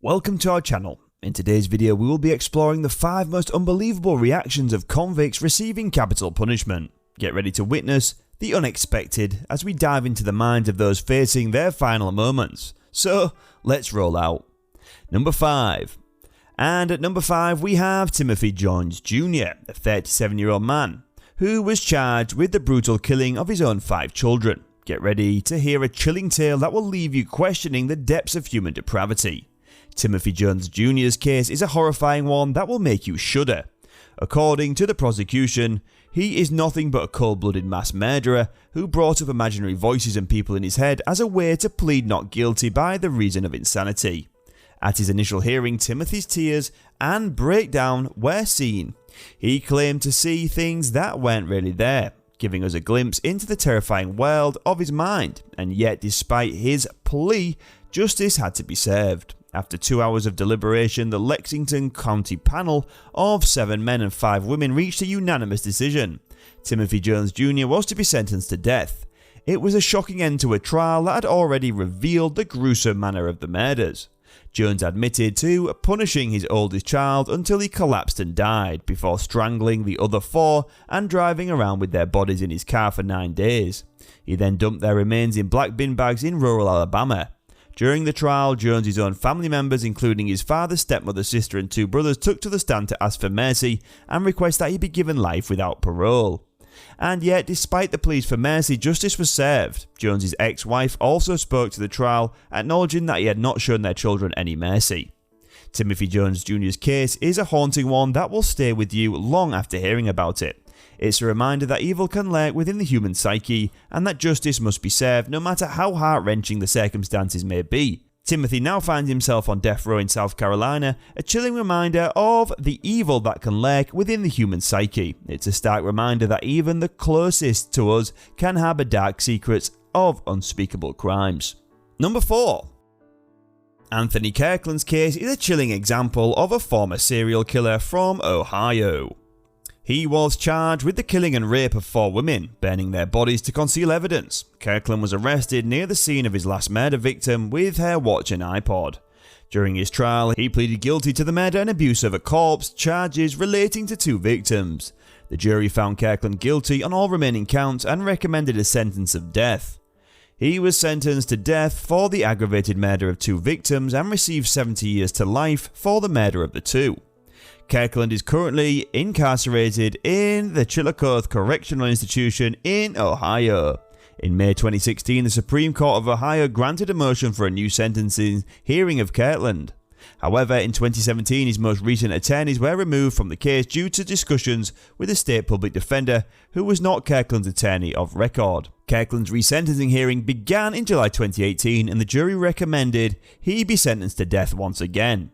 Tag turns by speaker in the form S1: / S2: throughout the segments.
S1: Welcome to our channel. In today's video we will be exploring the 5 most unbelievable reactions of convicts receiving capital punishment. Get ready to witness the unexpected as we dive into the minds of those facing their final moments. So let's roll out. Number 5. And at number 5 we have Timothy Jones Jr., a 37-year-old man who was charged with the brutal killing of his own 5 children. Get ready to hear a chilling tale that will leave you questioning the depths of human depravity. Timothy Jones Jr.'s case is a horrifying one that will make you shudder. According to the prosecution, he is nothing but a cold-blooded mass murderer who brought up imaginary voices and people in his head as a way to plead not guilty by the reason of insanity. At his initial hearing, Timothy's tears and breakdown were seen. He claimed to see things that weren't really there, giving us a glimpse into the terrifying world of his mind, and yet despite his plea, justice had to be served. After 2 hours of deliberation, the Lexington County panel of 7 men and 5 women reached a unanimous decision. Timothy Jones Jr. was to be sentenced to death. It was a shocking end to a trial that had already revealed the gruesome manner of the murders. Jones admitted to punishing his oldest child until he collapsed and died, before strangling the other 4 and driving around with their bodies in his car for 9 days. He then dumped their remains in black bin bags in rural Alabama. During the trial, Jones's own family members, including his father, stepmother, sister and 2 brothers, took to the stand to ask for mercy and request that he be given life without parole. And yet, despite the pleas for mercy, justice was served. Jones's ex-wife also spoke to the trial, acknowledging that he had not shown their children any mercy. Timothy Jones Jr.'s case is a haunting one that will stay with you long after hearing about it. It's a reminder that evil can lurk within the human psyche and that justice must be served no matter how heart-wrenching the circumstances may be. Timothy now finds himself on death row in South Carolina, a chilling reminder of the evil that can lurk within the human psyche. It's a stark reminder that even the closest to us can harbour dark secrets of unspeakable crimes. Number 4. Anthony Kirkland's case is a chilling example of a former serial killer from Ohio. He was charged with the killing and rape of 4 women, burning their bodies to conceal evidence. Kirkland was arrested near the scene of his last murder victim with her watch and iPod. During his trial, he pleaded guilty to the murder and abuse of a corpse charges relating to 2 victims. The jury found Kirkland guilty on all remaining counts and recommended a sentence of death. He was sentenced to death for the aggravated murder of 2 victims and received 70 years to life for the murder of the 2. Kirkland is currently incarcerated in the Chillicothe Correctional Institution in Ohio. In May 2016, the Supreme Court of Ohio granted a motion for a new sentencing hearing of Kirkland. However, in 2017, his most recent attorneys were removed from the case due to discussions with a state public defender who was not Kirkland's attorney of record. Kirkland's resentencing hearing began in July 2018 and the jury recommended he be sentenced to death once again.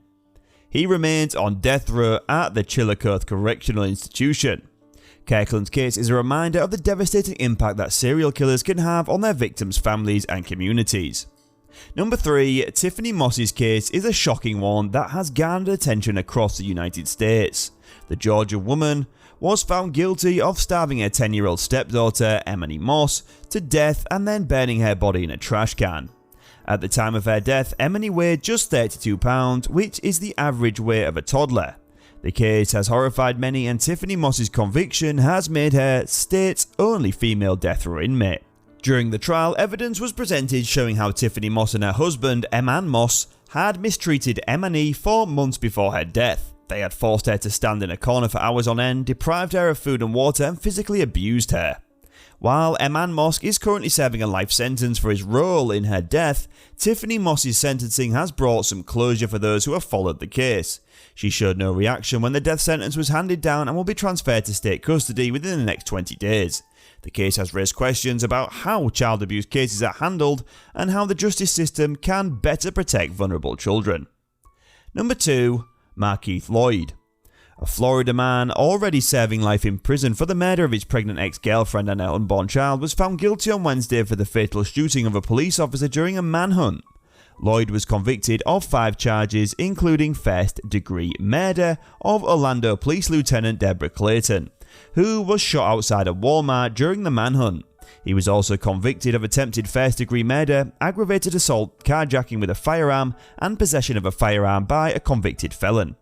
S1: He remains on death row at the Chillicothe Correctional Institution. Kirkland's case is a reminder of the devastating impact that serial killers can have on their victims' families and communities. Number 3. Tiffany Moss's case is a shocking one that has garnered attention across the United States. The Georgia woman was found guilty of starving her 10-year-old stepdaughter, Emily Moss, to death and then burning her body in a trash can. At the time of her death, Emily weighed just 32 pounds, which is the average weight of a toddler. The case has horrified many and Tiffany Moss's conviction has made her state's only female death row inmate. During the trial, evidence was presented showing how Tiffany Moss and her husband, Eman Moss, had mistreated Emily for months before her death. They had forced her to stand in a corner for hours on end, deprived her of food and water, and physically abused her. While Eman Moss is currently serving a life sentence for his role in her death, Tiffany Moss's sentencing has brought some closure for those who have followed the case. She showed no reaction when the death sentence was handed down and will be transferred to state custody within the next 20 days. The case has raised questions about how child abuse cases are handled and how the justice system can better protect vulnerable children. Number 2. Markeith Lloyd. A Florida man already serving life in prison for the murder of his pregnant ex-girlfriend and her unborn child was found guilty on Wednesday for the fatal shooting of a police officer during a manhunt. Lloyd was convicted of 5 charges, including first-degree murder of Orlando Police Lieutenant Deborah Clayton, who was shot outside a Walmart during the manhunt. He was also convicted of attempted first-degree murder, aggravated assault, carjacking with a firearm, and possession of a firearm by a convicted felon.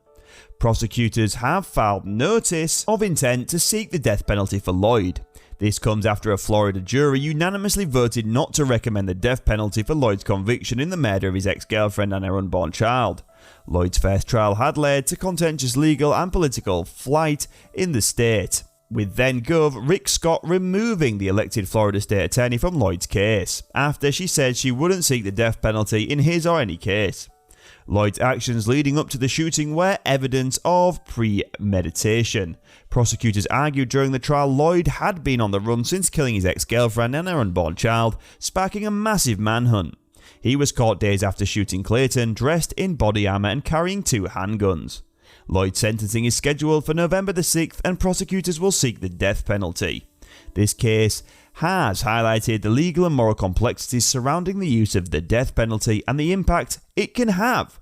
S1: Prosecutors have filed notice of intent to seek the death penalty for Lloyd. This comes after a Florida jury unanimously voted not to recommend the death penalty for Lloyd's conviction in the murder of his ex-girlfriend and her unborn child. Lloyd's first trial had led to contentious legal and political flight in the state, with then-Gov Rick Scott removing the elected Florida state attorney from Lloyd's case, after she said she wouldn't seek the death penalty in his or any case. Lloyd's actions leading up to the shooting were evidence of premeditation. Prosecutors argued during the trial Lloyd had been on the run since killing his ex-girlfriend and her unborn child, sparking a massive manhunt. He was caught days after shooting Clayton, dressed in body armor and carrying 2 handguns. Lloyd's sentencing is scheduled for November the 6th and prosecutors will seek the death penalty. This case has highlighted the legal and moral complexities surrounding the use of the death penalty and the impact it can have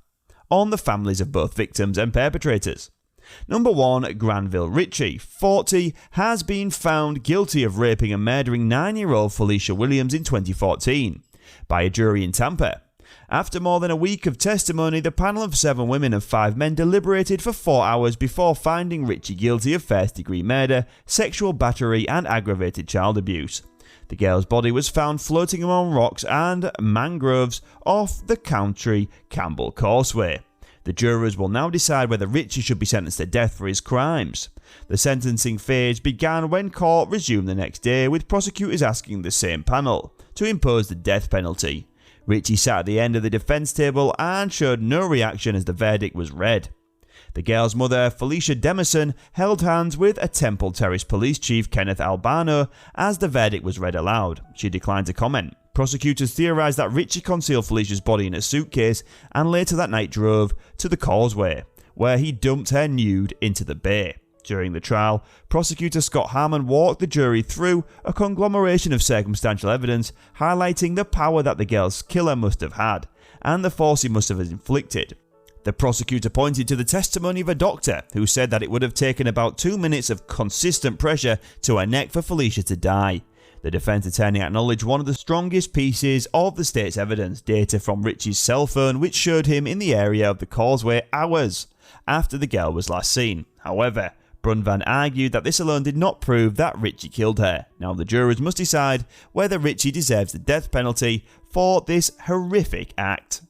S1: on the families of both victims and perpetrators. Number 1. Granville Ritchie, 40, has been found guilty of raping and murdering 9-year-old Felicia Williams in 2014 by a jury in Tampa. After more than a week of testimony, the panel of 7 women and 5 men deliberated for 4 hours before finding Ritchie guilty of first-degree murder, sexual battery and aggravated child abuse. The girl's body was found floating among rocks and mangroves off the Country Campbell Causeway. The jurors will now decide whether Ritchie should be sentenced to death for his crimes. The sentencing phase began when court resumed the next day, with prosecutors asking the same panel to impose the death penalty. Ritchie sat at the end of the defense table and showed no reaction as the verdict was read. The girl's mother, Felicia Demerson, held hands with a Temple Terrace Police Chief, Kenneth Albano, as the verdict was read aloud. She declined to comment. Prosecutors theorized that Ritchie concealed Felicia's body in a suitcase and later that night drove to the causeway, where he dumped her nude into the bay. During the trial, prosecutor Scott Harmon walked the jury through a conglomeration of circumstantial evidence highlighting the power that the girl's killer must have had and the force he must have inflicted. The prosecutor pointed to the testimony of a doctor who said that it would have taken about 2 minutes of consistent pressure to her neck for Felicia to die. The defense attorney acknowledged one of the strongest pieces of the state's evidence, data from Ritchie's cell phone, which showed him in the area of the causeway hours after the girl was last seen. However, Brunvan argued that this alone did not prove that Ritchie killed her. Now the jurors must decide whether Ritchie deserves the death penalty for this horrific act.